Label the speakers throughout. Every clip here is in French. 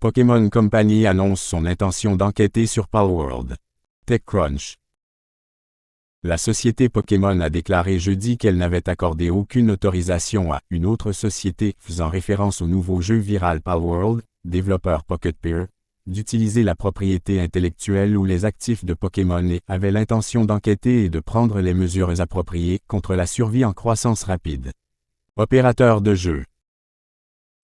Speaker 1: Pokémon Company annonce son intention d'enquêter sur Palworld. TechCrunch. La société Pokémon a déclaré jeudi qu'elle n'avait accordé aucune autorisation à une autre société faisant référence au nouveau jeu viral Palworld, développeur PocketPeer, d'utiliser la propriété intellectuelle ou les actifs de Pokémon et avait l'intention d'enquêter et de prendre les mesures appropriées contre la survie en croissance rapide. Opérateur de jeu.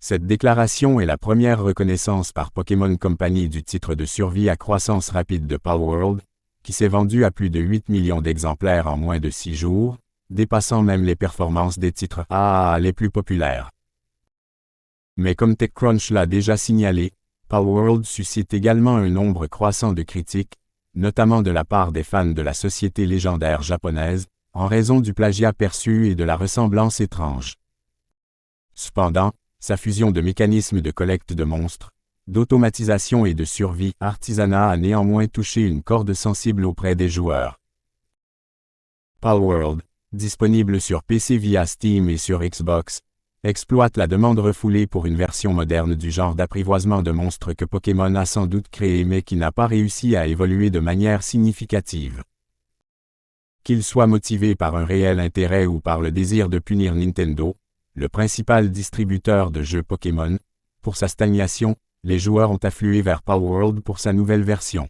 Speaker 1: Cette déclaration est la première reconnaissance par Pokémon Company du titre de survie à croissance rapide de Palworld, qui s'est vendu à plus de 8 millions d'exemplaires en moins de 6 jours, dépassant même les performances des titres AAA les plus populaires. Mais comme TechCrunch l'a déjà signalé, Palworld suscite également un nombre croissant de critiques, notamment de la part des fans de la société légendaire japonaise, en raison du plagiat perçu et de la ressemblance étrange. Cependant, sa fusion de mécanismes de collecte de monstres, d'automatisation et de survie artisanat a néanmoins touché une corde sensible auprès des joueurs. Palworld, disponible sur PC via Steam et sur Xbox, exploite la demande refoulée pour une version moderne du genre d'apprivoisement de monstres que Pokémon a sans doute créé mais qui n'a pas réussi à évoluer de manière significative. Qu'il soit motivé par un réel intérêt ou par le désir de punir Nintendo, le principal distributeur de jeux Pokémon, pour sa stagnation, les joueurs ont afflué vers Palworld pour sa nouvelle version.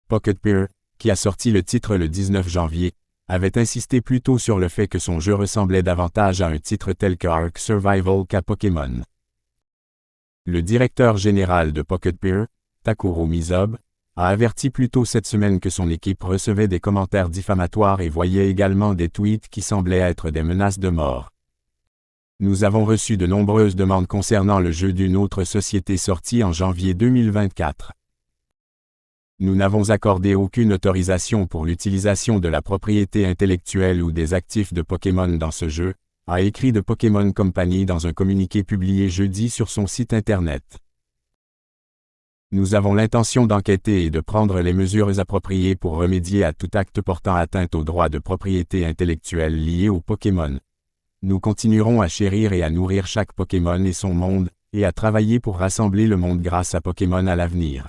Speaker 1: PocketPeer, qui a sorti le titre le 19 janvier, avait insisté plutôt sur le fait que son jeu ressemblait davantage à un titre tel que Ark Survival qu'à Pokémon. Le directeur général de PocketPeer, Takuro Mizob, a averti plus tôt cette semaine que son équipe recevait des commentaires diffamatoires et voyait également des tweets qui semblaient être des menaces de mort. Nous avons reçu de nombreuses demandes concernant le jeu d'une autre société sortie en janvier 2024. Nous n'avons accordé aucune autorisation pour l'utilisation de la propriété intellectuelle ou des actifs de Pokémon dans ce jeu, a écrit The Pokémon Company dans un communiqué publié jeudi sur son site Internet. Nous avons l'intention d'enquêter et de prendre les mesures appropriées pour remédier à tout acte portant atteinte aux droits de propriété intellectuelle liés aux Pokémon. Nous continuerons à chérir et à nourrir chaque Pokémon et son monde, et à travailler pour rassembler le monde grâce à Pokémon à l'avenir.